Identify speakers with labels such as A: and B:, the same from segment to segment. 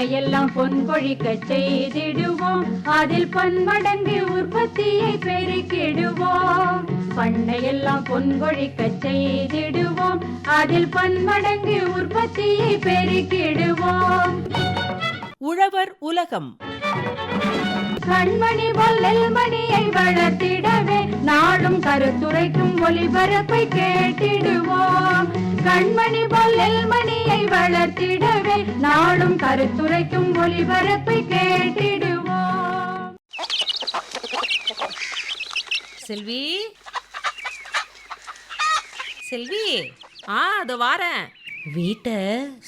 A: பண்ணையெல்லாம் பொன் கொழிக்க செய்திடுவோம், அதில் பன்மடங்கு உற்பத்தியை பெருக்கிடுவோம். பண்ணையெல்லாம் பொன் கொழிக்க செய்திடுவோம், அதில் பன்மடங்கு உற்பத்தியை பெருக்கிடுவோம்.
B: உழவர் உலகம்.
A: கண்மணி பொல்லல் மணியை வளர்த்திடவே நாடும் கருத்துரைக்கும் ஒளிபரப்பை கேட்டிடுவோம். கண்மணி பொல்லல் மணியை வளர்த்திடவே நாடும் கருத்துரைக்கும் ஒளிபரப்பை கேட்டிடுவோம்.
B: செல்வி, செல்வி. அது வாரேன். வீட்டை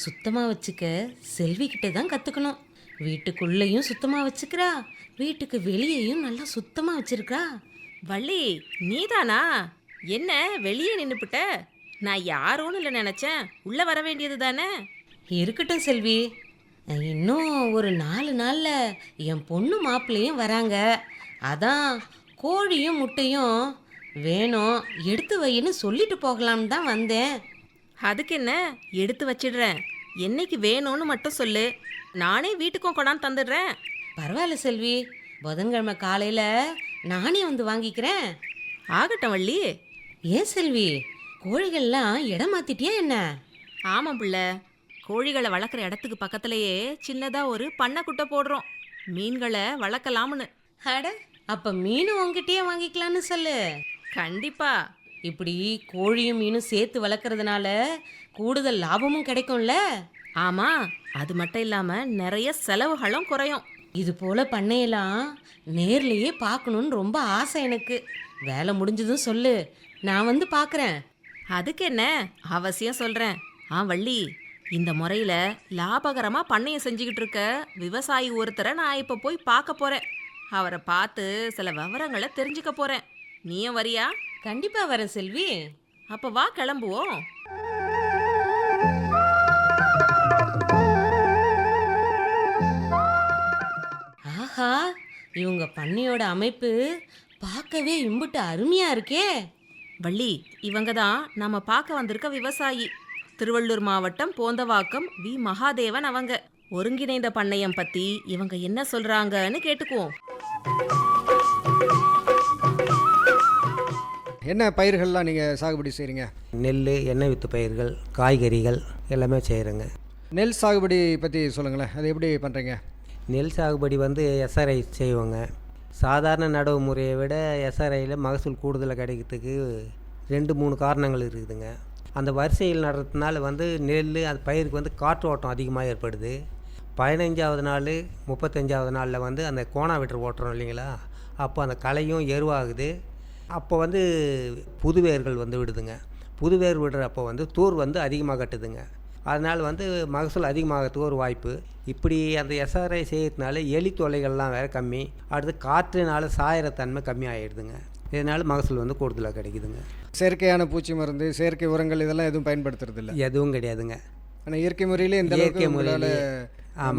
B: சுத்தமா வச்சுக்க செல்வி கிட்ட தான் கத்துக்கணும். வீட்டுக்குள்ளேயும் சுத்தமா வச்சுக்கிறா, வீட்டுக்கு வெளியேயும் நல்லா சுத்தமா வச்சிருக்கா.
C: வள்ளி, நீதானா? என்ன வெளியே நின்னுபிட்ட? நான் யாரோன்னு இல்லை நினைச்சேன். உள்ள வர வேண்டியது தானே.
B: இருக்கட்டும் செல்வி, இன்னும் ஒரு 4 நாள்ல என் பொண்ணு மாப்பிள்ளையும் வராங்க. அதான் கோழியும் முட்டையும் வேணும், எடுத்து வைன்னு சொல்லிட்டு போகலான்னு தான் வந்தேன்.
C: அதுக்கு என்ன, எடுத்து வச்சிடுறேன். என்னைக்கு வேணும்னு மட்டும் சொல்லு, நானே வீட்டுக்கும் கொண்டாந்து தந்துடுறேன்.
B: பரவாயில்ல செல்வி, புதன்கிழமை காலையில நானே வந்து வாங்கிக்கிறேன்.
C: ஆகட்டும் வள்ளி.
B: ஏன் செல்வி, கோழிகள்லாம் இடம் மாத்திட்டியா என்ன?
C: ஆமாம் பிள்ளை, கோழிகளை வளர்க்குற இடத்துக்கு பக்கத்துலேயே சின்னதாக ஒரு பண்ணை குட்டை போடுறோம், மீன்களை வளர்க்கலாம்னு.
B: அட, அப்ப மீனும் உங்ககிட்டயே வாங்கிக்கலான்னு சொல்லு.
C: கண்டிப்பா.
B: இப்படி கோழியும் மீனும் சேர்த்து வளர்க்குறதுனால கூடுதல் லாபமும் கிடைக்கும்ல.
C: ஆமா, அது மட்டும் இல்லாம நிறைய செலவுகளும் குறையும்.
B: இது போல பண்ணையெல்லாம் நேர்லயே பார்க்கணும்னு ரொம்ப ஆசை எனக்கு. வேலை முடிஞ்சதும் சொல்லு, நான் வந்து பார்க்குறேன்.
C: அதுக்கு என்ன, அவசியம் சொல்றேன். வள்ளி, இந்த முறையில லாபகரமா பண்ணையை செஞ்சுக்கிட்டு இருக்க விவசாயி ஒருத்தரை நான் இப்ப போய் பார்க்க போறேன். அவரை பார்த்து சில விவரங்களை தெரிஞ்சுக்க போறேன். நீயும் வரியா?
B: கண்டிப்பா வரேன் செல்வி.
C: அப்ப வா, கிளம்புவோம்.
B: ஆஹா, இவங்க பண்ணையோட அமைப்பு பார்க்கவே இம்புட்டு அருமையா இருக்கே.
C: வள்ளி, இவங்க தான் நம்ம பார்க்க வந்திருக்க விவசாயி. திருவள்ளூர் மாவட்டம் போந்தவாக்கம் வி மகாதேவன் அவங்க. ஒருங்கிணைந்த பண்ணையம் பத்தி இவங்க என்ன சொல்றாங்கன்னு கேட்டுக்குவோம்.
D: என்ன பயிர்கள்லாம் நீங்கள் சாகுபடி செய்கிறீங்க?
E: நெல், எண்ணெய் வித்து பயிர்கள், காய்கறிகள் எல்லாமே செய்கிறேங்க.
D: நெல் சாகுபடி பற்றி சொல்லுங்களேன், அது எப்படி பண்ணுறீங்க?
E: நெல் சாகுபடி வந்து எஸ்ஆர்ஐ செய்வோங்க. சாதாரண நடவு முறையை விட எஸ்ஆர்ஐயில் மகசூல் கூடுதலாக கிடைக்கிறதுக்கு 2-3 காரணங்கள் இருக்குதுங்க. அந்த வரிசையில் நடுறதுனால வந்து நெல் அந்த பயிருக்கு வந்து காற்று ஓட்டம் அதிகமாக ஏற்படுது. 15ஆவது நாள் 35ஆவது நாளில் வந்து அந்த கோணா வெட்டு ஓட்டுறோம் இல்லைங்களா, அப்போ அந்த களையும் எருவாகுது. அப்போ வந்து புது வேர்கள் வந்து விடுதுங்க. புது வேர் விடுறப்போ வந்து தூர் வந்து அதிகமாக கட்டுதுங்க. அதனால் வந்து மகசூல் அதிகமாகிறதுக்கு ஒரு வாய்ப்பு. இப்படி அந்த எஸ்ஆர்ஐ செய்யறதுனால எலி தொல்லைகள்லாம் வேறு கம்மி. அடுத்து காற்றுனால சாயிரத்தன்மை கம்மி ஆகிடுதுங்க. இதனால் மகசூல் வந்து கூடுதலாக கிடைக்குதுங்க.
D: செயற்கையான பூச்சி மருந்து, செயற்கை உரங்கள் இதெல்லாம் எதுவும் பயன்படுத்துறது இல்லை?
E: எதுவும் கிடையாதுங்க.
D: ஆனால் இயற்கை முறையிலே இந்த
E: இயற்கை முறையில்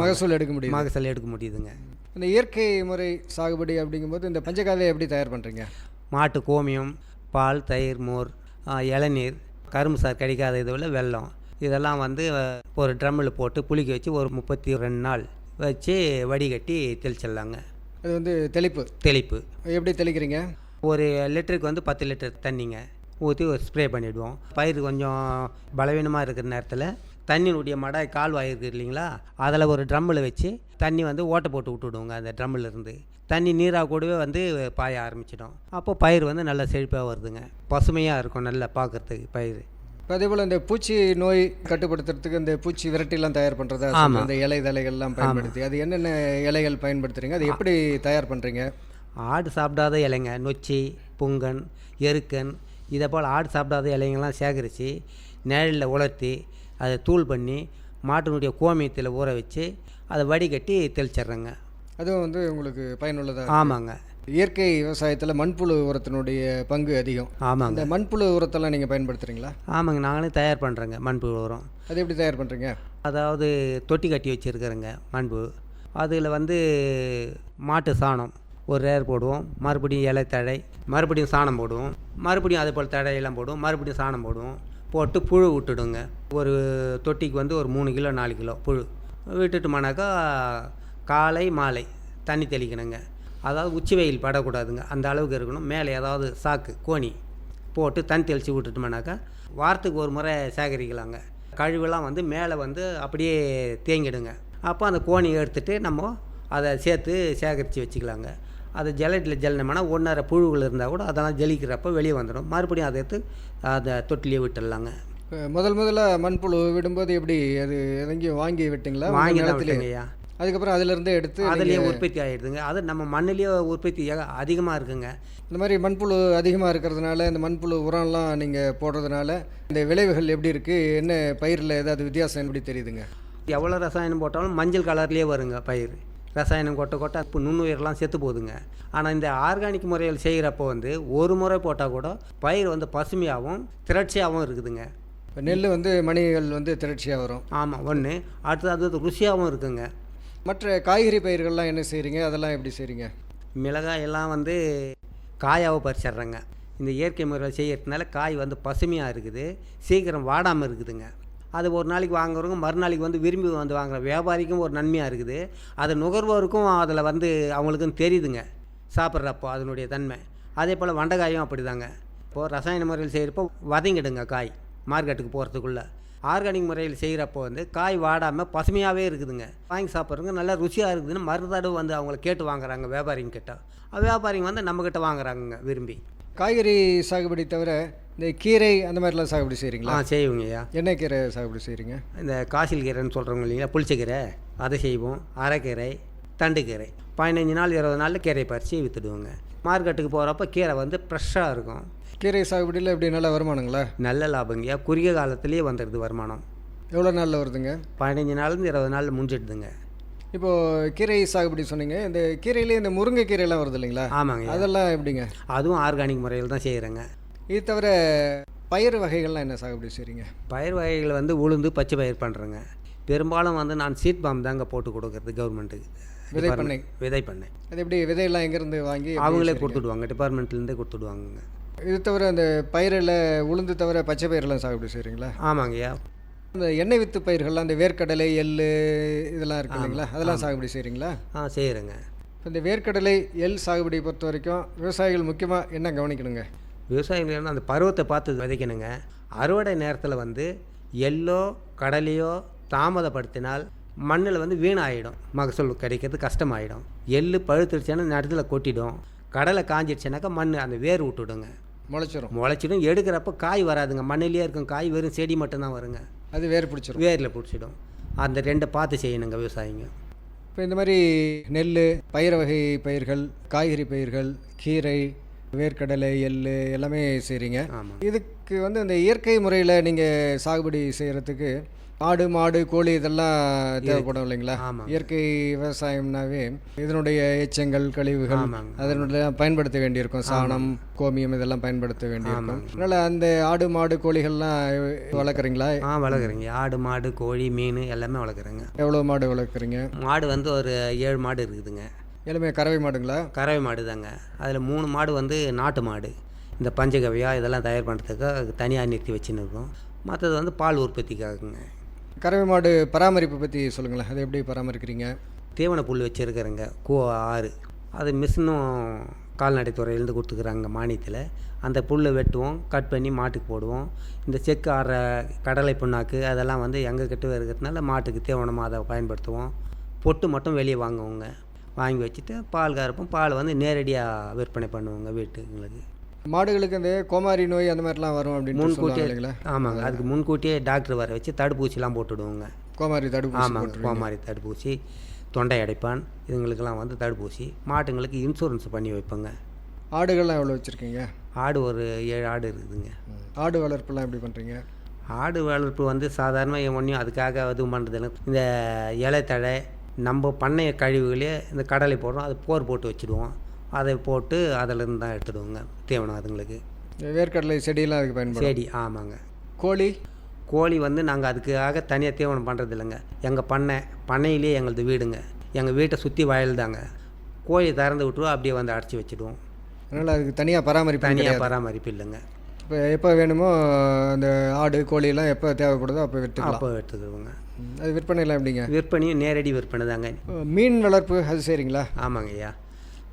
D: மகசூல் எடுக்க முடியும்.
E: மகசூல் எடுக்க முடியுதுங்க.
D: இந்த இயற்கை முறை சாகுபடி அப்படிங்கும்போது இந்த பஞ்சகாவியை எப்படி தயார் பண்ணுறீங்க?
E: மாட்டு கோமியம், பால், தயிர், மோர், இளநீர், கரும்பு சார் கிடைக்காத இதில் வெல்லம், இதெல்லாம் வந்து ஒரு ட்ரம்மில் போட்டு புளிக்க வச்சு ஒரு 32 நாள் வச்சு வடிகட்டி தெளிச்சிடலாங்க.
D: அது வந்து தெளிப்பு எப்படி தெளிக்கிறீங்க?
E: ஒரு லிட்டருக்கு வந்து 10 லிட்டர் தண்ணிங்க ஊற்றி ஒரு ஸ்ப்ரே பண்ணிவிடுவோம். பயிர் கொஞ்சம் பலவீனமாக இருக்கிற நேரத்தில் தண்ணியினுடைய மடாய் கால்வாய் இருக்குது இல்லைங்களா, அதில் ஒரு ட்ரம்மில் வச்சு தண்ணி வந்து ஓட்டை போட்டு விட்டுவிடுவோங்க. அந்த ட்ரம்மில் இருந்து தண்ணி நீராக கூடவே வந்து பாய ஆரம்பிச்சிடும். அப்போ பயிர் வந்து நல்லா செழிப்பாக வருதுங்க, பசுமையாக இருக்கும் நல்லா பார்க்குறதுக்கு பயிர்.
D: அதே போல் இந்த பூச்சி நோய் கட்டுப்படுத்துறதுக்கு இந்த பூச்சி விரட்டிலாம் தயார் பண்ணுறதா?
E: ஆமாம்.
D: அந்த இலை தழைகள்லாம் பயன்படுத்தி அது என்னென்ன இலைகள் பயன்படுத்துகிறீங்க, அது எப்படி தயார் பண்ணுறீங்க?
E: ஆடு சாப்பிடாத இலைங்க, நொச்சி, புங்கன், எருக்கன், இதை போல் ஆடு சாப்பிடாத இலைங்கள்லாம் சேகரித்து நிழலில் உலர்த்தி அதை தூள் பண்ணி மாட்டினுடைய கோமியத்தில் ஊற வச்சு அதை வடிகட்டி தெளிச்சிட்றேங்க.
D: அதுவும் வந்து உங்களுக்கு பயனுள்ளதாக?
E: ஆமாங்க.
D: இயற்கை விவசாயத்தில் மண்புழு உரத்தினுடைய பங்கு அதிகம்.
E: ஆமாங்க.
D: அந்த மண்புழு உரத்தெல்லாம் நீங்கள் பயன்படுத்துகிறீங்களா?
E: ஆமாங்க, நாங்களே தயார் பண்ணுறேங்க மண்புழு உரம்.
D: அது எப்படி தயார் பண்ணுறீங்க?
E: அதாவது தொட்டி கட்டி வச்சுருக்கிறேங்க மண்பு. அதில் வந்து மாட்டு சாணம் ஒரு ரேர் போடுவோம், மறுபடியும் இலை தழை, மறுபடியும் சாணம் போடுவோம், மறுபடியும் அதே போல் தழையெல்லாம் போடுவோம், மறுபடியும் சாணம் போடுவோம், போட்டு புழு விட்டுடுங்க. ஒரு தொட்டிக்கு வந்து ஒரு 3 கிலோ 4 கிலோ புழு விட்டுட்டோம்னாக்கா காலை மாலை தண்ணி தெளிக்கணுங்க. அதாவது உச்சி வெயில் படக்கூடாதுங்க, அந்த அளவுக்கு இருக்கணும். மேலே ஏதாவது சாக்கு கோணி போட்டு தண்ணி தெளித்து விட்டுட்டோம்னாக்கா வாரத்துக்கு ஒரு முறை சேகரிக்கலாங்க. கழிவுலாம் வந்து மேலே வந்து அப்படியே தேங்கிடுங்க. அப்போ அந்த கோணியை எடுத்துகிட்டு நம்ம அதை சேர்த்து சேகரித்து வச்சுக்கலாங்க. அதை ஜல்லட்டில் ஜல்லினோம்னா ஒன்றரை புழுகள் இருந்தால் கூட அதெல்லாம் ஜலிக்கிறப்ப வெளியே வந்துடும். மறுபடியும் அதை எடுத்து அதை தொட்டிலேயே விட்டுடலாங்க.
D: முதல்ல மண்புழு விடும்போது எப்படி அது எங்கேயும் வாங்கி விட்டிங்களா?
E: வாங்கி தான்
D: நிலத்திலே?
E: விட்டுங்கய்யா.
D: அதுக்கப்புறம் அதிலிருந்து எடுத்து
E: அதுலேயே உற்பத்தி ஆகிடுதுங்க. அது நம்ம மண்ணிலேயே உற்பத்தி அதிகமாக இருக்குங்க.
D: இந்த மாதிரி மண்புழு அதிகமாக இருக்கிறதுனால இந்த மண்புழு உரம்லாம் நீங்கள் போடுறதுனால இந்த விளைவுகள் எப்படி இருக்குது? என்ன பயிரில் ஏதாவது வித்தியாசம் எப்படி தெரியுதுங்க?
E: எவ்வளோ ரசாயனம் போட்டாலும் மஞ்சள் கலர்லேயே வருங்க பயிர். ரசாயனம் கொட்ட இப்போ நுண்ணுயிரெலாம் செத்து போகுதுங்க. ஆனால் இந்த ஆர்கானிக் முறையில் செய்கிறப்போ வந்து ஒரு முறை போட்டால் கூட பயிர் வந்து பசுமையாகவும் திரட்சியாகவும் இருக்குதுங்க.
D: இப்போ நெல் வந்து மணிகள் வந்து திரட்சியாக வரும்.
E: ஆமாம், ஒன்று. அடுத்தது அது ருசியாகவும் இருக்குங்க.
D: மற்ற காய்கறி பயிர்கள்லாம் என்ன செய்கிறீங்க? அதெல்லாம் எப்படி செய்கிறீங்க?
E: மிளகாய் எல்லாம் வந்து காயாகவும் பறிச்சிட்றேங்க. இந்த இயற்கை முறையில் செய்கிறதுனால காய் வந்து பசுமையாக இருக்குது, சீக்கிரம் வாடாமல் இருக்குதுங்க. அது ஒரு நாளைக்கு வாங்குறவங்க மறுநாளைக்கு வந்து விரும்பி வந்து வாங்குற வியாபாரிக்கும் ஒரு நன்மையாக இருக்குது. அது நுகர்வோருக்கும் அதில் வந்து அவங்களுக்கும் தெரியுதுங்க சாப்பிட்றப்போ அதனுடைய தன்மை. அதே போல் வெண்டைக்காயும் அப்படி தாங்க. இப்போது ரசாயன முறையில் செய்கிறப்போ வதங்கிடுங்க காய் மார்க்கெட்டுக்கு போகிறதுக்குள்ளே. ஆர்கானிக் முறையில் செய்கிறப்போ வந்து காய் வாடாமல் பசுமையாகவே இருக்குதுங்க. வாங்கி சாப்பிட்றவங்க நல்லா ருசியாக இருக்குதுன்னு மறுதடவை வந்து அவங்கள கேட்டு வாங்குறாங்க வியாபாரிங்க கிட்ட. வியாபாரிங்க வந்து நம்மக்கிட்ட வாங்குறாங்க விரும்பி.
D: காய்கறி சாகுபடி தவிர இந்த கீரை அந்த மாதிரிலாம் சாகுபடி செய்கிறீங்களா?
E: செய்வோங்கய்யா.
D: என்ன கீரை சாகுபடி செய்கிறீங்க?
E: இந்த காசில் கீரைன்னு சொல்கிறவங்க இல்லைங்களா, புளிச்சக்கீரை, அதை செய்வோம். அரைக்கீரை, தண்டுக்கீரை 15 நாள் 20 நாளில் கீரை பறித்து விற்றுடுவோங்க. மார்க்கெட்டுக்கு போகிறப்ப கீரை வந்து ஃப்ரெஷ்ஷாக இருக்கும்.
D: கீரை சாகுபடியில் எப்படி நல்ல வருமானங்களா?
E: நல்ல லாபங்கய்யா. குறுகிய காலத்துலேயே வந்துடுது வருமானம்.
D: எவ்வளோ நாளில் வருதுங்க?
E: 15 நாள்லேருந்து 20 நாளில் முடிஞ்சிடுதுங்க.
D: இப்போது கீரை சாகுபடி சொன்னீங்க, இந்த கீரையிலே இந்த முருங்கைக்கீரைலாம் வருது இல்லைங்களா?
E: ஆமாங்க.
D: அதெல்லாம் எப்படிங்க?
E: அதுவும் ஆர்கானிக் முறையில் தான் செய்கிறேங்க.
D: இது தவிர பயிர் வகைகள்லாம் என்ன சாகுபடி செய்கிறீங்க?
E: பயிர் வகைகள் வந்து உளுந்து பச்சை பயிர் பண்ணுறேங்க. பெரும்பாலும் வந்து நான் சீட் பாம் தாங்க போட்டு கொடுக்குறது கவர்மெண்ட்டுக்கு. விதை பண்ணை. அது எப்படி
D: விதையெல்லாம் எங்கேருந்து வாங்கி?
E: அவங்களே கொடுத்துடுவாங்க, டிபார்ட்மெண்ட்லேருந்தே கொடுத்துடுவாங்க.
D: இது தவிர அந்த பயிரில் உளுந்து தவிர பச்சை பயிரெல்லாம் சாகுபடி செய்கிறீங்களா?
E: ஆமாங்கய்யா.
D: இந்த எண்ணெய் வித்து பயிர்கள்லாம் அந்த வேர்க்கடலை, எள் இதெல்லாம் இருக்கு இல்லைங்களா, அதெல்லாம் சாகுபடி செய்கிறீங்களா?
E: செய்கிறேங்க.
D: இப்போ இந்த வேர்க்கடலை, எள் சாகுபடி பொறுத்த வரைக்கும் விவசாயிகள் முக்கியமாக என்ன கவனிக்கணுங்க?
E: விவசாயிகள் அந்த பருவத்தை பார்த்து விதைக்கணுங்க. அறுவடை நேரத்தில் வந்து எள்ளோ கடலையோ தாமதப்படுத்தினால் மண்ணில் வந்து வீணாகிடும், மகசூல் கிடைக்கிறது கஷ்டமாயிடும். எள் பழுத்துடுச்சுன்னா நிலத்தில் கொட்டிடும். கடலை காஞ்சிடுச்சுனாக்கா மண் அந்த வேர் விட்டுடுங்க, முளைச்சிடும். எடுக்கிறப்ப காய் வராதுங்க, மண்ணிலேயே இருக்கும் காய், வெறும் செடி மட்டும்தான் வருங்க.
D: அது வேரில் பிடிச்சிடும்.
E: அந்த ரெண்டை பார்த்து செய்யணுங்க விவசாயிங்க.
D: இப்போ இந்த மாதிரி நெல், பயிர் வகை பயிர்கள், காய்கறி பயிர்கள், கீரை, வேர்க்கடலை, எள் எல்லாமே செய்கிறீங்க. இதுக்கு வந்து இந்த இயற்கை முறையில் நீங்கள் சாகுபடி செய்கிறதுக்கு ஆடு, மாடு, கோழி இதெல்லாம் தேவைப்படும் இல்லைங்களா? இயற்கை விவசாயம்னாவே இதனுடைய எச்சங்கள், கழிவுகள் அதனுடைய பயன்படுத்த வேண்டியிருக்கும். சாணம், கோமியம் இதெல்லாம் பயன்படுத்த வேண்டியிருக்கும். அதனால் அந்த ஆடு, மாடு, கோழிகள்லாம் வளர்க்குறீங்களா?
E: வளர்க்குறீங்க. ஆடு, மாடு, கோழி, மீன் எல்லாமே வளர்க்குறேங்க.
D: எவ்வளோ மாடு வளர்க்குறீங்க?
E: மாடு வந்து ஒரு 7 மாடு இருக்குதுங்க.
D: எல்லாமே கறவை மாடுங்களா?
E: கறவை மாடு தாங்க. அதில் 3 மாடு வந்து நாட்டு மாடு. இந்த பஞ்சகவ்யா இதெல்லாம் தயார் பண்ணுறதுக்காக தனியாக நிறுத்தி வச்சுன்னு இருக்கோம். மற்றது வந்து பால் உற்பத்திக்காகுங்க.
D: கறவை மாடு பராமரிப்பு பற்றி சொல்லுங்களேன், அதை எப்படி பராமரிக்கிறீங்க?
E: தீவன புல் வச்சுருக்கிறேங்க, 6. அது மிஷினும் கால்நடைத்துறையிலேருந்து கொடுத்துக்குறாங்க மானியத்தில். அந்த புல்லை வெட்டுவோம், கட் பண்ணி மாட்டுக்கு போடுவோம். இந்த செக்கு ஆடுற கடலை புண்ணாக்கு அதெல்லாம் வந்து எங்கள் கிட்ட இருக்கிறதுனால மாட்டுக்கு தீவனமாக அதை பயன்படுத்துவோம். பொட்டு மட்டும் வெளியே வாங்குவோங்க. வாங்கி வச்சுட்டு பால் கறப்போம். பால் வந்து நேரடியாக விற்பனை பண்ணுவோங்க வீட்டுங்களுக்கு.
D: மாடுகளுக்கு அந்த கோமாரி நோய் அந்த மாதிரிலாம் வரும் அப்படின்னு
E: முன்கூட்டியே? ஆமாங்க, அதுக்கு முன்கூட்டியே டாக்டர் வர வச்சு தடுப்பூசிலாம் போட்டுவிடுவோங்க.
D: கோமாரி தடுப்பூசி?
E: ஆமாங்க, கோமாரி தடுப்பூசி, தொண்டை அடைப்பான், இதுங்களுக்கெல்லாம் வந்து தடுப்பூசி. மாட்டுங்களுக்கு இன்சூரன்ஸ் பண்ணி வைப்போங்க.
D: ஆடுகள்லாம் எவ்வளோ வச்சுருக்கீங்க?
E: ஆடு ஒரு 7 ஆடு இருக்குதுங்க.
D: ஆடு வளர்ப்புலாம் எப்படி பண்ணுறீங்க?
E: ஆடு வளர்ப்பு வந்து சாதாரண ஒன்றையும் அதுக்காக எதுவும் பண்ணுறதில்லை. இந்த இலைத்தழை நம்ம பண்ணைய கழிவுகளே இந்த கடலை போடுறோம், அது போர் போட்டு வச்சுடுவோம். அதை போட்டு அதிலேருந்து தான் எடுத்துடுவோங்க தீவனம் அதுங்களுக்கு.
D: வேர்க்கடலை செடியெல்லாம் அதுக்கு பயன்படும்?
E: செடி. ஆமாங்க.
D: கோழி
E: வந்து நாங்கள் அதுக்காக தனியாக தீவனம் பண்ணுறது இல்லைங்க. எங்கள் பண்ணையிலே எங்களது வீடுங்க. எங்கள் வீட்டை சுற்றி வயல் தாங்க. கோழி திறந்து விட்டுருவோம், அப்படியே வந்து அடைச்சி வச்சுடுவோம்.
D: அதனால் அதுக்கு தனியாக பராமரிப்பு இல்லைங்க. இப்போ எப்போ வேணுமோ அந்த ஆடு கோழியெல்லாம் எப்போ தேவைப்படுதோ அப்போ விற்றுக்கலாம்.
E: அப்போ எடுத்துக்குவோங்க.
D: அது விற்பனைலாம் எப்படிங்க?
E: விற்பனையும் நேரடி விற்பனை தாங்க.
D: மீன் வளர்ப்பு அது சரிங்களா?
E: ஆமாங்க ஐயா.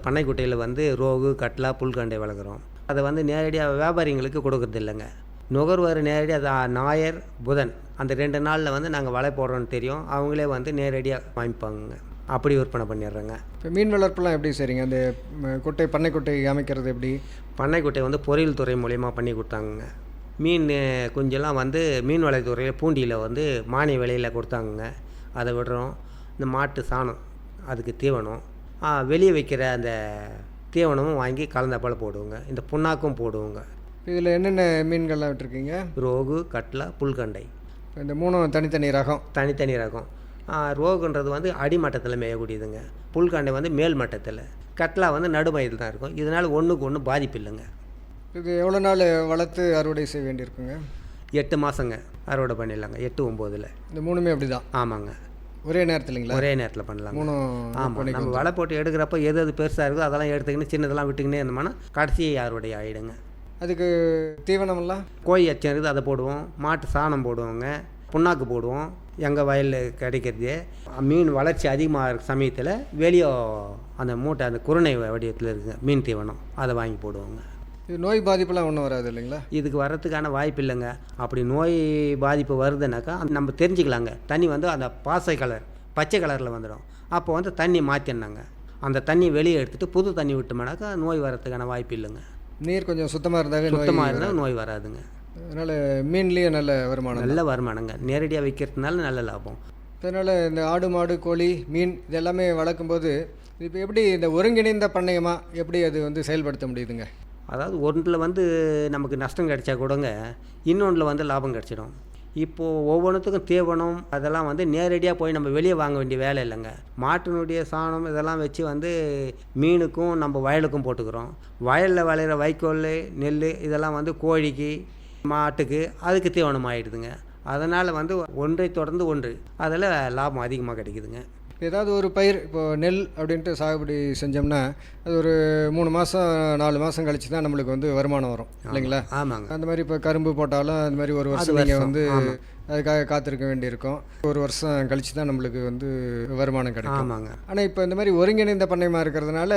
E: பண்ணைக்குட்டையில் வந்து ரோகு, கட்லா, புல்கண்டை வளர்க்குறோம். அதை வந்து நேரடியாக வியாபாரிங்களுக்கு கொடுக்கறது இல்லைங்க. நுகர்வோர் நேரடியாக அது ஞாயிறு, புதன் அந்த 2 நாளில் வந்து நாங்கள் வலை போடுறோன்னு தெரியும், அவங்களே வந்து நேரடியாக வாங்கிப்பாங்க. அப்படி விற்பனை பண்ணிடுறோங்க.
D: இப்போ மீன் வளர்ப்புலாம் எப்படி சரிங்க? அந்த குட்டை பண்ணைக்குட்டை அமைக்கிறது எப்படி?
E: பண்ணைக்குட்டை வந்து பொறியியல் துறை மூலயமா பண்ணி கொடுத்தாங்க. மீன் குஞ்செல்லாம் வந்து மீன் வலைத்துறையில் பூண்டியில் வந்து மானிய விலையில் கொடுத்தாங்க. அதை விடுறோம். இந்த மாட்டு சாணம் அதுக்கு தீவனம், வெளியே வைக்கிற அந்த தீவனமும் வாங்கி கலந்தப்பால் போடுவோங்க. இந்த புண்ணாக்கும் போடுவோங்க.
D: இதில் என்னென்ன மீன்கள்லாம் விட்டுருக்கீங்க?
E: ரோகு, கட்லா, புல்கண்டை.
D: இந்த 3 தனித்தனி ரகம்.
E: தனித்தனி ரகம். ரோகுன்றது வந்து அடிமட்டத்தில் மேயக்கூடியதுங்க. புல்கண்டை வந்து மேல் மட்டத்தில். கட்லா வந்து நடுமையில் தான் இருக்கும். இதனால் ஒன்றுக்கு ஒன்று பாதிப்பு இல்லைங்க.
D: இது எவ்வளோ நாள் வளர்த்து அறுவடை செய்ய வேண்டியிருக்குங்க?
E: 8 மாதங்க அறுவடை பண்ணிடலாங்க. 8, 9.
D: இந்த 3மே அப்படி தான்?
E: ஆமாங்க.
D: ஒரே நேரத்துலைங்களா?
E: ஒரே நேரத்தில் பண்ணலாம்.
D: 3
E: ஆமாம். நம்ம வலை போட்டு எடுக்கிறப்ப எது பெருசாக இருக்கோ அதெல்லாம் எடுத்துக்கின்னு சின்னதெல்லாம் விட்டுக்கினே இருந்தோம்னா கடைசி அறுவடை ஆகிடுங்க.
D: அதுக்கு தீவனமெல்லாம்?
E: கோழி எச்சம் இருக்குது, அதை போடுவோம். மாட்டு சாணம் போடுவோங்க. புண்ணாக்கு போடுவோம். எங்கள் வயலில் கிடைக்கிறது. மீன் வளர்ச்சி அதிகமாக இருக்க சமயத்தில் வெளியே அந்த மூட்டை அந்த குருணை வடிவத்தில் இருக்குங்க மீன் தீவனம், அதை வாங்கி போடுவோங்க.
D: இது நோய் பாதிப்புலாம் ஒன்றும் வராது இல்லைங்களா?
E: இதுக்கு வர்றதுக்கான வாய்ப்பு இல்லைங்க. அப்படி நோய் பாதிப்பு வருதுனாக்கா நம்ம தெரிஞ்சுக்கலாங்க. தண்ணி வந்து அந்த பாசை கலர் பச்சை கலரில் வந்துடும். அப்போ வந்து தண்ணி மாற்றினாங்க. அந்த தண்ணி வெளியே எடுத்துகிட்டு புது தண்ணி விட்டோம்னாக்கா நோய் வர்றதுக்கான வாய்ப்பு இல்லைங்க.
D: நீர் கொஞ்சம் சுத்தமாக
E: இருந்தால் நோய் வராதுங்க.
D: அதனால் மீன்லேயும் நல்ல வருமானம்?
E: நல்ல வருமானங்க. நேரடியாக விற்கிறதுனால நல்ல லாபம்.
D: அதனால் இந்த ஆடு, மாடு, கோழி, மீன் இது எல்லாமே வளர்க்கும்போது இப்போ எப்படி இந்த ஒருங்கிணைந்த பண்ணையமாக எப்படி அது வந்து செயல்படுத்த முடியுதுங்க?
E: அதாவது ஒன்றில் வந்து நமக்கு நஷ்டம் கிடைச்சா கூடங்க இன்னொன்றில் வந்து லாபம் கிடச்சிடும். இப்போது ஒவ்வொன்றுத்துக்கும் தீவனம் அதெல்லாம் வந்து நேரடியாக போய் நம்ம வெளியே வாங்க வேண்டிய வேலை இல்லைங்க. மாட்டினுடைய சாணம் இதெல்லாம் வச்சு வந்து மீனுக்கும் நம்ம வயலுக்கும் போட்டுக்கிறோம். வயலில் விளையிற வைக்கோல், நெல் இதெல்லாம் வந்து கோழிக்கு, மாட்டுக்கு அதுக்கு தீவனம் ஆகிடுதுங்க. அதனால் வந்து ஒன்றை தொடர்ந்து ஒன்று அதில் லாபம் அதிகமாக கிடைக்குதுங்க.
D: ஏதாவது ஒரு பயிர் இப்போது நெல் அப்படின்ட்டு சாகுபடி செஞ்சோம்னா அது ஒரு 3 மாதம் 4 மாதம் கழிச்சு தான் நம்மளுக்கு வந்து வருமானம் வரும் இல்லைங்களா?
E: ஆமாங்க.
D: அந்த மாதிரி இப்போ கரும்பு போட்டாலும் அந்த மாதிரி ஒரு வருஷம் நீங்கள் வந்து அதுக்காக காத்திருக்க வேண்டியிருக்கும். ஒரு வருஷம் கழிச்சு தான் நம்மளுக்கு வந்து வருமானம் கிடைக்கும்.
E: ஆமாங்க.
D: ஆனால் இப்போ இந்த மாதிரி ஒருங்கிணைந்த பண்ணையமாக இருக்கிறதுனால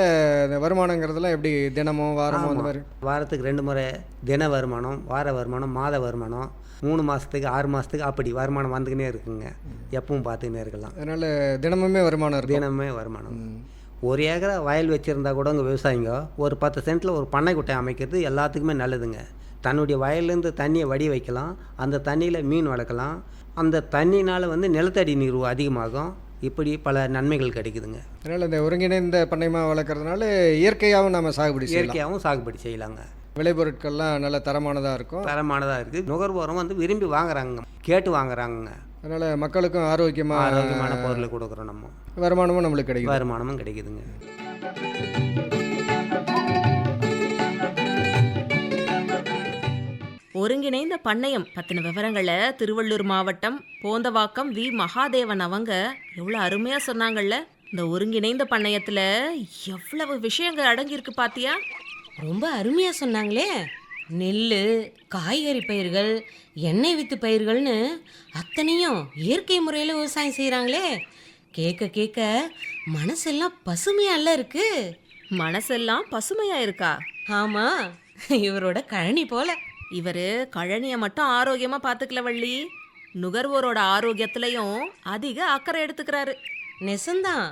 D: இந்த வருமானங்கிறதுலாம் எப்படி தினமோ வாரமோ அந்த மாதிரி?
E: வாரத்துக்கு 2 முறை தின வருமானம், வார வருமானம், மாத வருமானம், 3 மாதத்துக்கு 6 மாதத்துக்கு அப்படி வருமானம் வந்துக்கினே இருக்குங்க. எப்பவும் பார்த்துக்கினே இருக்கலாம்.
D: அதனால் தினமுமே வருமானம் இருக்கும்?
E: தினமே வருமானம். 1 ஏக்கரை வயல் வச்சுருந்தா கூட உங்கள் விவசாயிங்க ஒரு 10 சென்ட்டில் ஒரு பண்ணைக்குட்டை அமைக்கிறது எல்லாத்துக்குமே நல்லதுங்க. தன்னுடைய வயல்லேருந்து தண்ணியை வடி வைக்கலாம். அந்த தண்ணியில் மீன் வளர்க்கலாம். அந்த தண்ணினால் வந்து நிலத்தடி நீர் அதிகமாகும். இப்படி பல நன்மைகள் கிடைக்குதுங்க.
D: அதனால் இந்த ஒருங்கிணைந்த பண்ணையமாக வளர்க்குறதுனால இயற்கையாகவும் நம்ம சாகுபடி
E: இயற்கையாகவும் சாகுபடி செய்யலாங்க.
D: விளைபொருட்கள்லாம் நல்ல தரமானதாக இருக்கும்.
E: தரமானதாக இருக்குது. நுகர்வோரும் வந்து விரும்பி வாங்குறாங்க, கேட்டு வாங்குறாங்க.
D: அதனால் மக்களுக்கும் ஆரோக்கியமான
E: பொருளை கொடுக்குறோம். நம்ம
D: வருமானமும் நம்மளுக்கு கிடைக்கும்.
E: வருமானமும் கிடைக்குதுங்க.
C: ஒருங்கிணைந்த பண்ணையம் பற்றின விவரங்களை திருவள்ளூர் மாவட்டம் போந்தவாக்கம் வி மகாதேவன் அவங்க எவ்வளோ அருமையாக சொன்னாங்கல்ல. இந்த ஒருங்கிணைந்த பண்ணையத்தில் எவ்வளவு விஷயங்கள் அடங்கியிருக்கு பாத்தியா?
B: ரொம்ப அருமையாக சொன்னாங்களே. நெல், காய்கறி பயிர்கள், எண்ணெய் வித்து பயிர்கள்னு அத்தனையும் இயற்கை முறையில் விவசாயம் செய்கிறாங்களே. கேட்க கேட்க மனசெல்லாம் பசுமையால இருக்கு.
C: மனசெல்லாம் பசுமையாக இருக்கா?
B: ஆமாம், இவரோட கழனி போல.
C: இவர் கழனியை மட்டும் ஆரோக்கியமாக பார்த்துக்கல வள்ளி, நுகர்வோரோட ஆரோக்கியத்துலேயும் அதிக அக்கறை எடுத்துக்கிறாரு.
B: நெசந்தான்.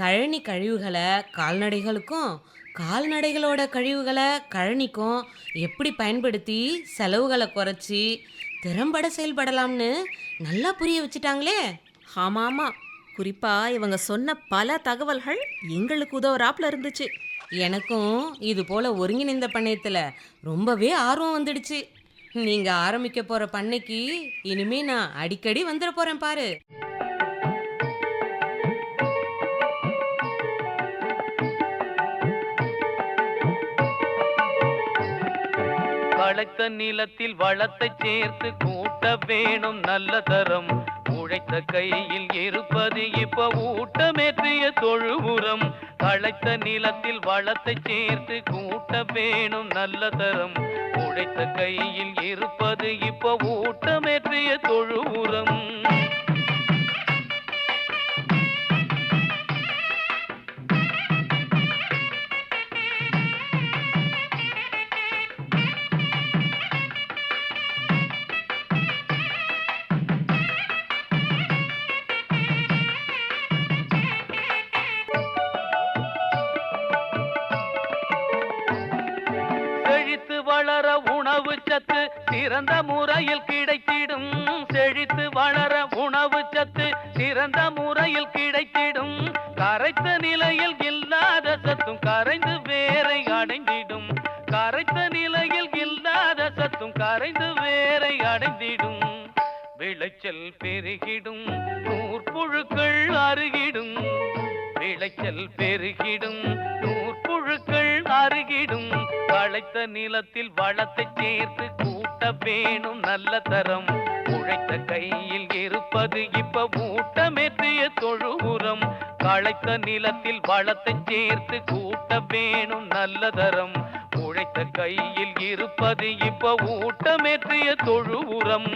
B: கழனி கழிவுகளை கால்நடைகளுக்கும், கால்நடைகளோட கழிவுகளை கழனிக்கும் எப்படி பயன்படுத்தி செலவுகளை குறைச்சி திறம்பட செயல்படலாம்னு நல்லா புரிய வச்சுட்டாங்களே.
C: ஆமாம் ஆமாம், குறிப்பாக இவங்க சொன்ன பல தகவல்கள் எங்களுக்கு உதவுறாப்புல இருந்துச்சு.
B: எனக்கும் இது போல ஒருங்கிணைந்த பண்ணையத்தில் ரொம்பவே ஆர்வம் வந்துடுச்சு. நீங்கள் ஆரம்பிக்க போகிற பண்ணைக்கு இனிமே நான் அடிக்கடி வந்துட போகிறேன் பாரு.
F: வளைத்த நிலத்தில் வளத்தை சேர்த்து கூட்ட வேணும் நல்ல தரம். உழைத்த கையில் இருப்பது இப்ப ஊட்டமேற்றிய தொழு உரம். களைத்த நிலத்தில் வளத்தை சேர்த்து கூட்ட வேணும் நல்ல தரம். உழைத்த கையில் இருப்பது இப்ப ஊட்டமேற்றிய தொழு உரம். செழித்து வளர உணவு சத்து சிறந்த முறையில் கிடைத்திடும். செழித்து வளர உணவு சத்து சிறந்த முறையில் கிடைத்திடும். கரைத்த நிலையில் இல்லாத சத்தும் கரைந்து வேரை அடைந்திடும். கரைத்த நிலையில் இல்லாத சத்தும் கரைந்து வேரை அடைந்திடும். விளைச்சல் பெருகிடும், நூற்புழுக்கள் அருகிடும். விளைச்சல் பெருகிடும், நூற்புழுக்கள் அருகிடும். களைத்த நிலத்தில் வளத்தை சேர்த்து கூட்ட வேணும் நல்ல தரம். உழைத்த கையில் இருப்பது இப்ப ஊட்டமேற்றிய தொழு உரம். களைத்த நிலத்தில் வளத்தை சேர்த்து கூட்ட வேணும் நல்ல தரம். உழைத்த கையில் இருப்பது இப்ப ஊட்டமேற்றிய தொழு உரம்.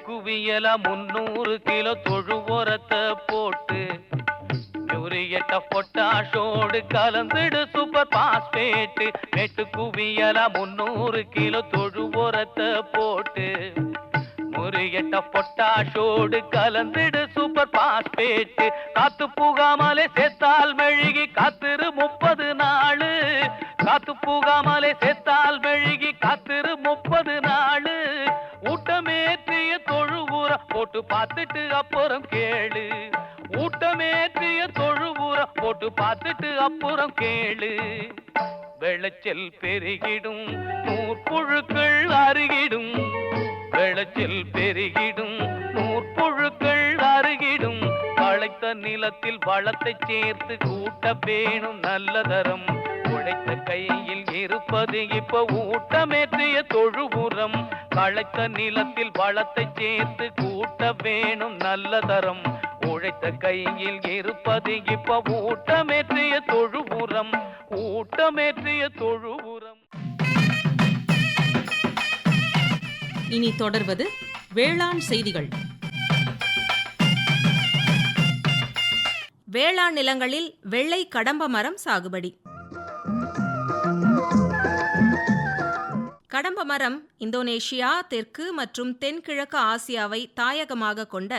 F: குவியல 300 கிலோ தொழு உரத்தை போட்டு யூரியட்ட பொட்டாஷோடு கலந்துடு சூப்பர் பாஸ்பேட்டு. வெட்டு குவியல 300 கிலோ தொழு உரத்தை போட்டு யூரியட்ட பொட்டாஷோடு கலந்துடு சூப்பர் பாஸ்பேட்டு. காத்து புகாமலே சேர்த்தால் மெழுகி காத்திரு 30 நாளு. காத்து புகாமலே சேர்த்தால் மெழுகி காத்திரு 30 நாளு. ஊட்டமேற்றிய தொழு உரம் போட்டு பார்த்துட்டு அப்புறம் கேளு. ஊட்டமேற்றிய தொழு உரம் போட்டு பார்த்துட்டு அப்புறம் கேளு. விளைச்சல் பெருகிடும், நூற்புழுக்கள் அருகிடும். விளைச்சல் பெருகிடும், நூற்புழுக்கள் அருகிடும். களைத்த நிலத்தில் வளத்தை சேர்த்து கூட்ட வேணும் நல்ல தரம். உழைத்த கையில் இருப்பது இப்ப ஊட்டமேற்றிய தொழு உரம். களைத்த நிலத்தில் வளத்தை சேர்த்து கூட்ட வேணும் நல்ல தரம். உழைத்த கையில் இருப்பது இப்ப ஊட்டமேற்றிய தொழு உரம். ஊட்டமேற்றிய தொழு உரம்.
C: இனி தொடர்வது வேளாண் செய்திகள். வேளாண் நிலங்களில் வெள்ளை கடம்ப மரம் சாகுபடி. கடம்ப மரம் இந்தோனேஷியா, தெற்கு மற்றும் தென்கிழக்கு ஆசியாவை தாயகமாக கொண்ட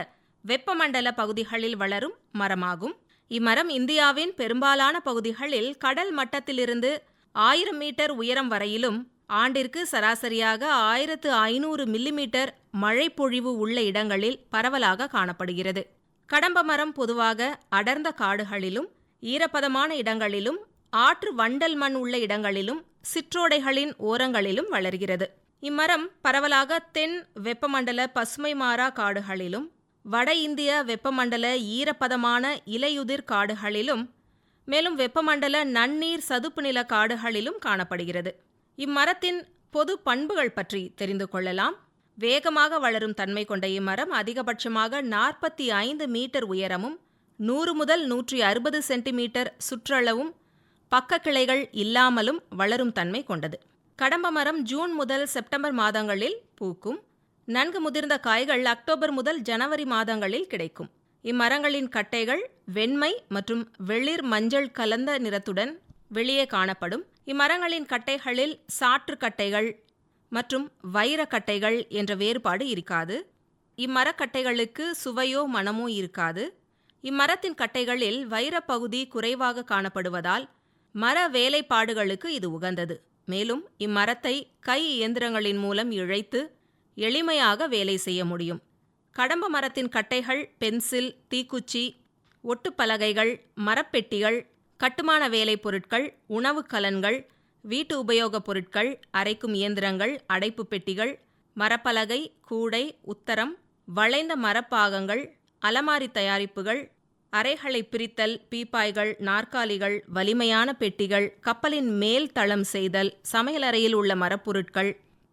C: வெப்பமண்டல பகுதிகளில் வளரும் மரமாகும். இம்மரம் இந்தியாவின் பெரும்பாலான பகுதிகளில் கடல் மட்டத்திலிருந்து 1000 மீட்டர் உயரம் வரையிலும் ஆண்டிற்கு சராசரியாக 1500 மில்லிமீட்டர் மழைப்பொழிவு உள்ள இடங்களில் பரவலாக காணப்படுகிறது. கடம்ப மரம் பொதுவாக அடர்ந்த காடுகளிலும் ஈரப்பதமான இடங்களிலும் ஆற்று வண்டல் மண் உள்ள இடங்களிலும் சிற்றோடைகளின் ஓரங்களிலும் வளர்கிறது. இம்மரம் பரவலாக தென் வெப்பமண்டல பசுமை மாறா காடுகளிலும் வட இந்திய வெப்பமண்டல ஈரப்பதமான இலையுதிர் காடுகளிலும் மேலும் வெப்பமண்டல நன்னீர் சதுப்பு நில காடுகளிலும் காணப்படுகிறது. இம்மரத்தின் பொது பண்புகள் பற்றி தெரிந்து கொள்ளலாம். வேகமாக வளரும் தன்மை கொண்ட இம்மரம் அதிகபட்சமாக 45 மீட்டர் உயரமும் 100 முதல் 160 சென்டிமீட்டர் சுற்றளவும் பக்க கிளைகள் இல்லாமலும் வளரும் தன்மை கொண்டது. கடம்ப மரம் ஜூன் முதல் செப்டம்பர் மாதங்களில் பூக்கும். நன்கு முதிர்ந்த காய்கள் அக்டோபர் முதல் ஜனவரி மாதங்களில் கிடைக்கும். இம்மரங்களின் கட்டைகள் வெண்மை மற்றும் வெளிர் மஞ்சள் கலந்த நிறத்துடன் வெளியே காணப்படும். இம்மரங்களின் கட்டைகளில் சாற்று கட்டைகள் மற்றும் வைரக்கட்டைகள் என்ற வேறுபாடு இருக்காது. இம்மரக்கட்டைகளுக்கு சுவையோ மணமோ இருக்காது. இம்மரத்தின் கட்டைகளில் வைரப்பகுதி குறைவாக காணப்படுவதால் மர வேலைப்பாடுகளுக்கு இது உகந்தது. மேலும் இம்மரத்தை கை இயந்திரங்களின் மூலம் இழைத்து எளிமையாக வேலை செய்ய முடியும். கடம்ப மரத்தின் கட்டைகள் பென்சில், தீக்குச்சி, ஒட்டுப்பலகைகள், மரப்பெட்டிகள், கட்டுமான வேலைப் பொருட்கள், உணவு கலன்கள், வீட்டு உபயோகப் பொருட்கள், அரைக்கும் இயந்திரங்கள், அடைப்பு பெட்டிகள், மரப்பலகை, கூடை, உத்தரம், வளைந்த மரப்பாகங்கள், அலமாரி தயாரிப்புகள், அறைகளை பிரித்தல், பீப்பாய்கள், நாற்காலிகள், வலிமையான பெட்டிகள், கப்பலின் மேல் தளம் செய்தல், சமையலறையில் உள்ள மரப்பொருட்கள்,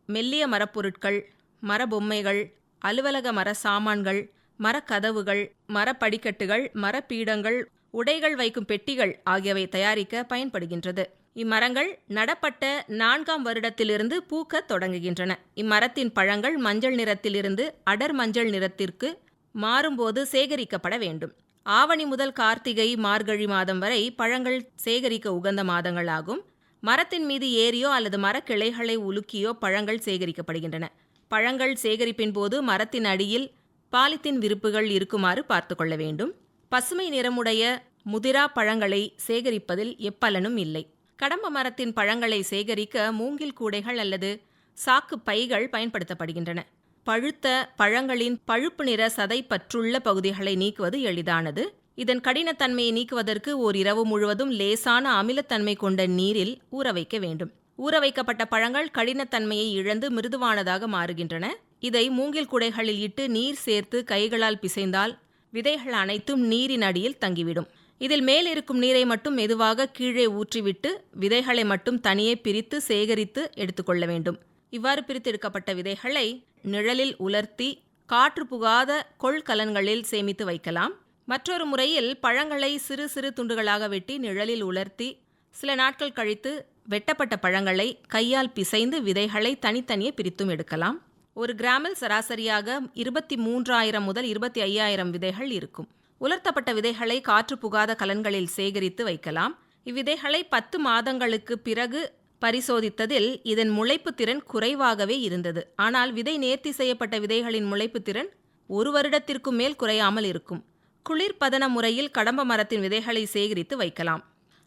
C: மெல்லிய மரப்பொருட்கள், மரபொம்மைகள், அலுவலக மர சாமான்கள், மரக்கதவுகள், மரப்படிக்கட்டுகள், மரப்பீடங்கள், உடைகள் வைக்கும் பெட்டிகள் ஆகியவை தயாரிக்க பயன்படுகின்றது. இம்மரங்கள் நடப்பட்ட 4ஆம் வருடத்திலிருந்து பூக்கத் தொடங்குகின்றன. இம்மரத்தின் பழங்கள் மஞ்சள் நிறத்திலிருந்து அடர் மஞ்சள் நிறத்திற்கு மாறும்போது சேகரிக்கப்பட வேண்டும். ஆவணி முதல் கார்த்திகை, மார்கழி மாதம் வரை பழங்கள் சேகரிக்க உகந்த மாதங்களாகும். மரத்தின் மீது ஏறியோ அல்லது மரக்கிளைகளை உலுக்கியோ பழங்கள் சேகரிக்கப்படுகின்றன. பழங்கள் சேகரிப்பின் போது மரத்தின் அடியில் பாலித்தீன் விரிப்புகள் இருக்குமாறு பார்த்து கொள்ள வேண்டும். பசுமை நிறமுடைய முதிரா பழங்களை சேகரிப்பதில் எப்பலனும் இல்லை. கடம்ப மரத்தின் பழங்களை சேகரிக்க மூங்கில் கூடைகள் அல்லது சாக்கு பைகள் பயன்படுத்தப்படுகின்றன. பழுத்த பழங்களின் பழுப்பு நிற சதை பற்றுள்ள பகுதிகளை நீக்குவது எளிதானது. இதன் கடினத்தன்மையை நீக்குவதற்கு ஓர் இரவு முழுவதும் லேசான அமிலத்தன்மை கொண்ட நீரில் ஊற வைக்க வேண்டும். ஊற வைக்கப்பட்ட பழங்கள் கடினத்தன்மையை இழந்து மிருதுவானதாக மாறுகின்றன. இதை மூங்கில் குடைகளில் இட்டு நீர் சேர்த்து கைகளால் பிசைந்தால் விதைகள் அனைத்தும் நீரின் அடியில் தங்கிவிடும். இதில் மேல் இருக்கும் நீரை மட்டும் மெதுவாக கீழே ஊற்றிவிட்டு விதைகளை மட்டும் தனியே பிரித்து சேகரித்து எடுத்துக்கொள்ள வேண்டும். இவ்வாறு பிரித்தெடுக்கப்பட்ட விதைகளை நிழலில் உலர்த்தி காற்று புகாத கொள்கலன்களில் சேமித்து வைக்கலாம். மற்றொரு முறையில் பழங்களை சிறு சிறு துண்டுகளாக வெட்டி நிழலில் உலர்த்தி சில நாட்கள் கழித்து வெட்டப்பட்ட பழங்களை கையால் பிசைந்து விதைகளை தனித்தனியே பிரித்தும் எடுக்கலாம். ஒரு கிராமில் சராசரியாக 23,000 முதல் 25,000 விதைகள் இருக்கும். உலர்த்தப்பட்ட விதைகளை காற்று புகாத கலன்களில் சேகரித்து வைக்கலாம். இவ்விதைகளை 10 மாதங்களுக்கு பிறகு பரிசோதித்ததில் இதன் முளைப்பு திறன் குறைவாகவே இருந்தது. ஆனால் விதை நேர்த்தி செய்யப்பட்ட விதைகளின் முளைப்பு திறன் 1 வருடத்திற்கும் மேல் குறையாமல் இருக்கும். குளிர்பதன முறையில் கடம்ப மரத்தின் விதைகளை சேகரித்து வைக்கலாம்.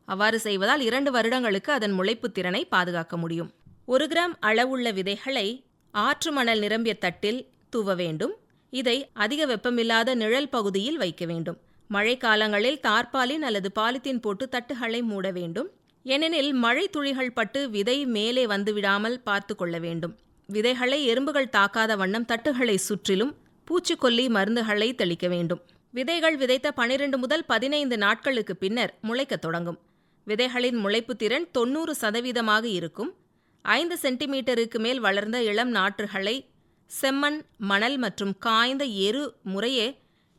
C: அவ்வாறு செய்வதால் 2 வருடங்களுக்கு அதன் முளைப்பு திறனை பாதுகாக்க முடியும். 1 கிராம் அளவுள்ள விதைகளை ஆற்று மணல் நிரம்பிய தட்டில் தூவ வேண்டும். இதை அதிக வெப்பமில்லாத நிழல் பகுதியில் வைக்க வேண்டும். மழை காலங்களில் தார்பாலின் அல்லது பாலித்தீன் போட்டு தட்டுகளை மூட வேண்டும். ஏனெனில் மழை துளிகள் பட்டு விதை மேலே வந்துவிடாமல் பார்த்து கொள்ள வேண்டும். விதைகளை எறும்புகள் தாக்காத வண்ணம் தட்டுகளை சுற்றிலும் பூச்சிக்கொல்லி மருந்துகளை தெளிக்க வேண்டும். விதைகள் விதைத்த 12 முதல் 15 நாட்களுக்கு பின்னர் முளைக்கத் தொடங்கும். விதைகளின் முளைப்பு திறன் 90% இருக்கும். 5 சென்டிமீட்டருக்கு மேல் வளர்ந்த இளம் நாற்றுகளை செம்மண், மணல் மற்றும் காய்ந்த எரு முறையே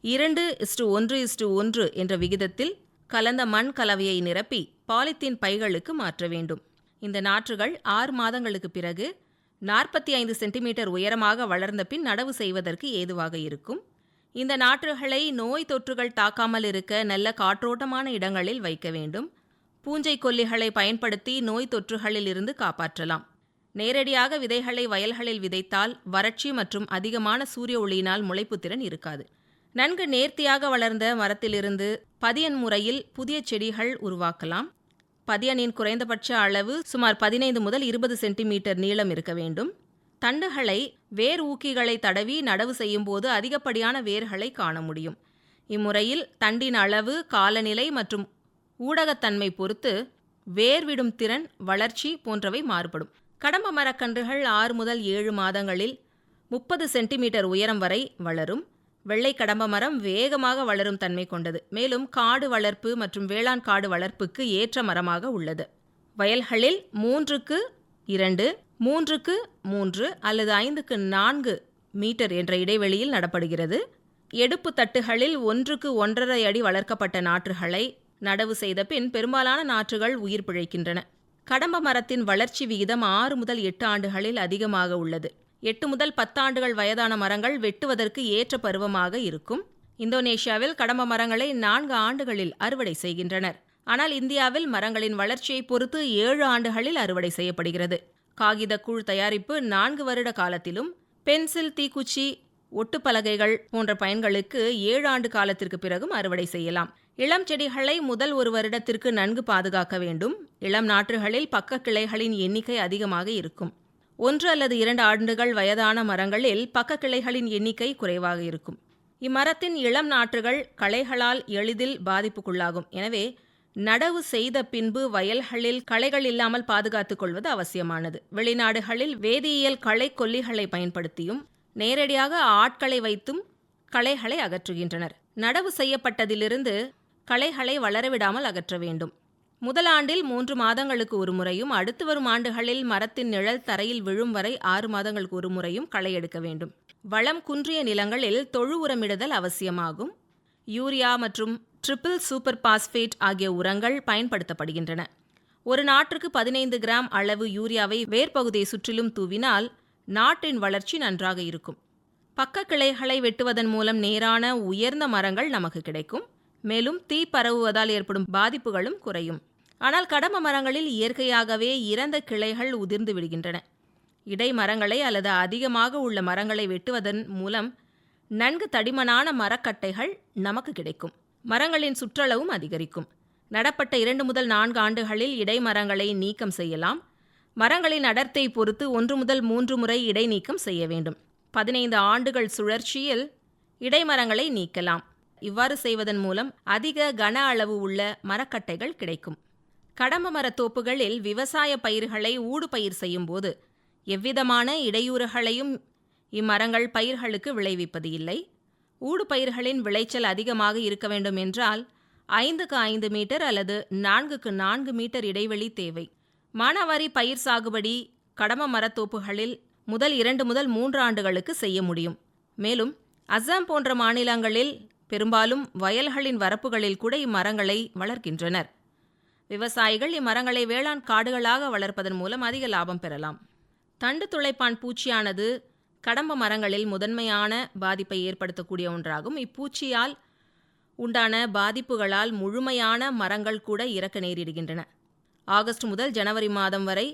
C: 2:1:1 என்ற விகிதத்தில் கலந்த மண் கலவையை நிரப்பி பாலித்தீன் பைகளுக்கு மாற்ற வேண்டும். இந்த நாற்றுகள் 6 மாதங்களுக்கு பிறகு 45 சென்டிமீட்டர் உயரமாக வளர்ந்த பின் நடவு செய்வதற்கு ஏதுவாக இருக்கும். இந்த நாற்றுகளை நோய் தொற்றுகள் தாக்காமல் இருக்க நல்ல காற்றோட்டமான இடங்களில் வைக்க வேண்டும். பூஞ்சை கொல்லிகளை பயன்படுத்தி நோய் தொற்றுகளில் இருந்து காப்பாற்றலாம். நேரடியாக விதைகளை வயல்களில் விதைத்தால் வறட்சி மற்றும் அதிகமான சூரிய ஒளியினால் முளைப்பு திறன் இருக்காது. நன்கு நேர்த்தியாக வளர்ந்த மரத்திலிருந்து பதியன் முறையில் புதிய செடிகள் உருவாக்கலாம். பதியனின் குறைந்தபட்ச அளவு சுமார் 15 முதல் 20 சென்டிமீட்டர் நீளம் இருக்க வேண்டும். தண்டுகளை வேர் ஊக்கிகளை தடவி நடவு செய்யும் போது அதிகப்படியான வேர்களை காண முடியும். இம்முறையில் தண்டின் அளவு, காலநிலை மற்றும் ஊடகத்தன்மை பொறுத்து வேர்விடும் திறன், வளர்ச்சி போன்றவை மாறுபடும். கடம்ப மரக்கன்றுகள் 6 முதல் 7 மாதங்களில் 30 சென்டிமீட்டர் உயரம் வரை வளரும். வெள்ளை கடம்ப மரம் வேகமாக வளரும் தன்மை கொண்டது. மேலும் காடு வளர்ப்பு மற்றும் வேளாண் காடு வளர்ப்புக்கு ஏற்ற மரமாக உள்ளது. வயல்களில் 3:2, 3:3 அல்லது 5:4 மீட்டர் என்ற இடைவெளியில் நடப்படுகிறது. எடுப்பு தட்டுகளில் 1:1.5 அடி வளர்க்கப்பட்ட நாற்றுகளை நடவு செய்த பின் பெரும்பாலான நாற்றுகள் உயிர் பிழைக்கின்றன. கடம்ப மரத்தின் வளர்ச்சி விகிதம் 6 முதல் 8 ஆண்டுகளில் அதிகமாக உள்ளது. 8 முதல் 10 ஆண்டுகள் வயதான மரங்கள் வெட்டுவதற்கு ஏற்ற பருவமாக இருக்கும். இந்தோனேஷியாவில் கடம்ப மரங்களை 4 ஆண்டுகளில் அறுவடை செய்கின்றனர். ஆனால் இந்தியாவில் மரங்களின் வளர்ச்சியை பொறுத்து 7 ஆண்டுகளில் அறுவடை செய்யப்படுகிறது. காகித கூழ் தயாரிப்பு 4 வருட காலத்திலும், பென்சில், தீக்குச்சி, ஒட்டுப்பலகைகள் போன்ற பயன்களுக்கு 7 ஆண்டு காலத்திற்கு பிறகும் அறுவடை செய்யலாம். இளம் செடிகளை முதல் 1 வருடத்திற்கு நன்கு பாதுகாக்க வேண்டும். இளம் நாற்றுகளில் பக்க கிளைகளின் எண்ணிக்கை அதிகமாக இருக்கும். 1 அல்லது 2 ஆண்டுகள் வயதான மரங்களில் பக்க கிளைகளின் எண்ணிக்கை குறைவாக இருக்கும். இம்மரத்தின் இளம் நாற்றுகள் களைகளால் எளிதில் பாதிப்புக்குள்ளாகும். எனவே நடவு செய்த பின்பு வயல்களில் களைகள் இல்லாமல் பாதுகாத்துக் கொள்வது அவசியமானது. வெளிநாடுகளில் வேதியியல் களை கொல்லிகளை பயன்படுத்தியும் நேரடியாக ஆட்களை வைத்தும் களைகளை அகற்றுகின்றனர். நடவு செய்யப்பட்டதிலிருந்து களைகளை வளரவிடாமல் அகற்ற வேண்டும். முதல் ஆண்டில் 3 மாதங்களுக்கு ஒரு முறையும், அடுத்து வரும் ஆண்டுகளில் மரத்தின் நிழல் தரையில் விழும் வரை 6 மாதங்களுக்கு ஒரு முறையும் களை எடுக்க வேண்டும். வளம் குன்றிய நிலங்களில் தொழு உரமிடுதல் அவசியமாகும். யூரியா மற்றும் ட்ரிபிள் சூப்பர் பாஸ்பேட் ஆகிய உரங்கள் பயன்படுத்தப்படுகின்றன. ஒரு நாற்றுக்கு 15 கிராம் அளவு யூரியாவை வேர்பகுதியை சுற்றிலும் தூவினால் நாட்டின் வளர்ச்சி நன்றாக இருக்கும். பக்க கிளைகளை வெட்டுவதன் மூலம் நேரான உயர்ந்த மரங்கள் நமக்கு கிடைக்கும். மேலும் தீ பரவுவதால் ஏற்படும் பாதிப்புகளும் குறையும். ஆனால் கடம்ப மரங்களில் இயற்கையாகவே இறந்த கிளைகள் உதிர்ந்து விடுகின்றன. இடைமரங்களை அல்லது அதிகமாக உள்ள மரங்களை வெட்டுவதன் மூலம் நன்கு தடிமனான மரக்கட்டைகள் நமக்கு கிடைக்கும். மரங்களின் சுற்றளவும் அதிகரிக்கும். நடப்பட்ட 2 முதல் 4 ஆண்டுகளில் இடைமரங்களை நீக்கம் செய்யலாம். மரங்களின் அடர்த்தை பொறுத்து 1 முதல் 3 முறை இடைநீக்கம் செய்ய வேண்டும். 15 ஆண்டுகள் சுழற்சியில் இடைமரங்களை நீக்கலாம். இவ்வாறு செய்வதன் மூலம் அதிக கன அளவு உள்ள மரக்கட்டைகள் கிடைக்கும். கடம்ப மரத்தோப்புகளில் விவசாய பயிர்களை ஊடுபயிர் செய்யும் போது எவ்விதமான இடையூறுகளையும் இம்மரங்கள் பயிர்களுக்கு விளைவிப்பது இல்லை. ஊடுபயிர்களின் விளைச்சல் அதிகமாக இருக்க வேண்டும் என்றால் 5x5 மீட்டர் அல்லது 4x4 மீட்டர் இடைவெளி தேவை. மானாவாரி பயிர் சாகுபடி கடம்ப மரத்தோப்புகளில் முதல் 2 முதல் 3 ஆண்டுகளுக்கு செய்ய முடியும். மேலும் அஸ்ஸாம் போன்ற மாநிலங்களில் பெரும்பாலும் வயல்களின் வரப்புகளில் கூட இம்மரங்களை வளர்க்கின்றனர். விவசாயிகள் இம்மரங்களை வேளாண் காடுகளாக வளர்ப்பதன் மூலம் அதிக லாபம் பெறலாம். தண்டு துளைப்பான் பூச்சியானது கடம்ப மரங்களில் முதன்மையான பாதிப்பை ஏற்படுத்தக்கூடிய ஒன்றாகும். இப்பூச்சியால் உண்டான பாதிப்புகளால் முழுமையான மரங்கள் கூட இறக்க நேரிடுகின்றன. ஆகஸ்ட் முதல் ஜனவரி மாதம் வரை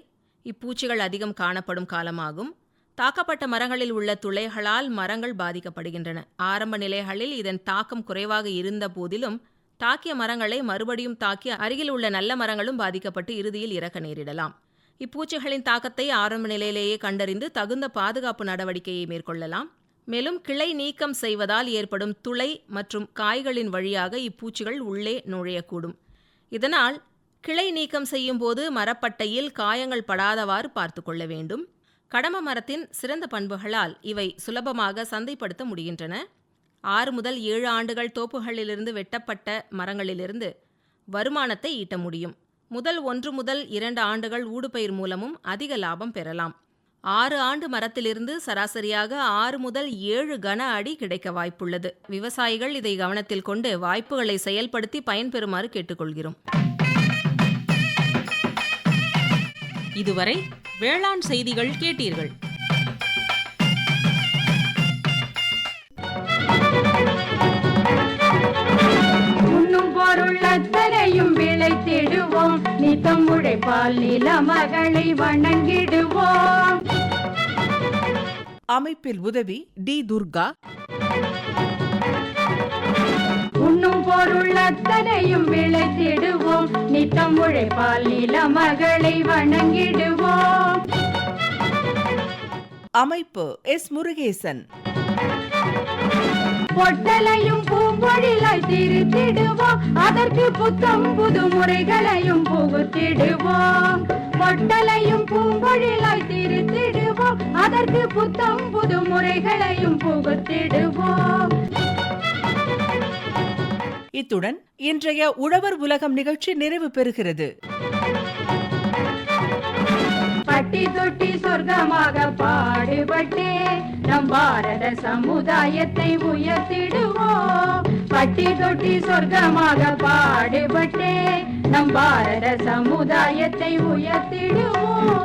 C: இப்பூச்சிகள் அதிகம் காணப்படும் காலமாகும். தாக்கப்பட்ட மரங்களில் உள்ள துளைகளால் மரங்கள் பாதிக்கப்படுகின்றன. ஆரம்ப நிலைகளில் இதன் தாக்கம் குறைவாக இருந்த போதிலும் தாக்கிய மரங்களை மறுபடியும் தாக்கி அருகில் உள்ள நல்ல மரங்களும் பாதிக்கப்பட்டு இறுதியில் இறக்க நேரிடலாம். இப்பூச்சிகளின் தாக்கத்தை ஆரம்ப நிலையிலேயே கண்டறிந்து தகுந்த பாதுகாப்பு நடவடிக்கையை மேற்கொள்ளலாம். மேலும் கிளை நீக்கம் செய்வதால் ஏற்படும் துளை மற்றும் காய்களின் வழியாக இப்பூச்சிகள் உள்ளே நுழையக்கூடும். இதனால் கிளை நீக்கம் செய்யும் போது மரப்பட்டையில் காயங்கள் படாதவாறு பார்த்து கொள்ள வேண்டும். கடம்ப மரத்தின் சிறந்த பண்புகளால் இவை சுலபமாக சந்தைப்படுத்த முடிகின்றன. 6 முதல் 7 ஆண்டுகள் தோப்புகளிலிருந்து வெட்டப்பட்ட மரங்களிலிருந்து வருமானத்தை ஈட்ட முடியும். முதல் 1 முதல் 2 ஆண்டுகள் ஊடுபயிர் மூலமும் அதிக லாபம் பெறலாம். 6 ஆண்டு மரத்திலிருந்து சராசரியாக 6 முதல் 7 கன அடி கிடைக்க வாய்ப்புள்ளது. விவசாயிகள் இதை கவனத்தில் கொண்டு வாய்ப்புகளை செயல்படுத்தி பயன்பெறுமாறு கேட்டுக்கொள்கிறோம்.
B: இதுவரை வேளாண் செய்திகள் கேட்டீர்கள்.
A: பொருளத்தனையும் விளைத்திடுவோம், நித்தம் உழைப்பால் நில மகளை வணங்கிடுவோம்.
G: அமைப்பில் உதவி டி. துர்கா.
A: உண்ணும் பொருளத்தனையும் விளைத்திடுவோம், நித்தம் உழைப்பால் நில மகளை வணங்கிடுவோம்.
G: அமைப்பு எஸ். முருகேசன்.
A: பொட்டலையும் பூம்பொழிலாய் திருத்திடுவோம், அதற்கு புத்தம் புது முறைகளையும் புகுத்திடுவோம். பொட்டலையும் பூம்பொழிலாய் திருத்திடுவோம், அதற்கு புத்தம் புது முறைகளையும் புகுத்திடுவோம்.
G: இத்துடன் இன்றைய உழவர் உலகம் நிகழ்ச்சி நிறைவு பெறுகிறது.
A: பட்டி தொட்டி சொர்க்கமாக பாடுபட்டே நம் பாரத சமுதாயத்தை உயர்த்திடுவோம். பட்டி தொட்டி சொர்க்கமாக பாடுபட்டே நம் பாரத சமுதாயத்தை உயர்த்திடுவோம்.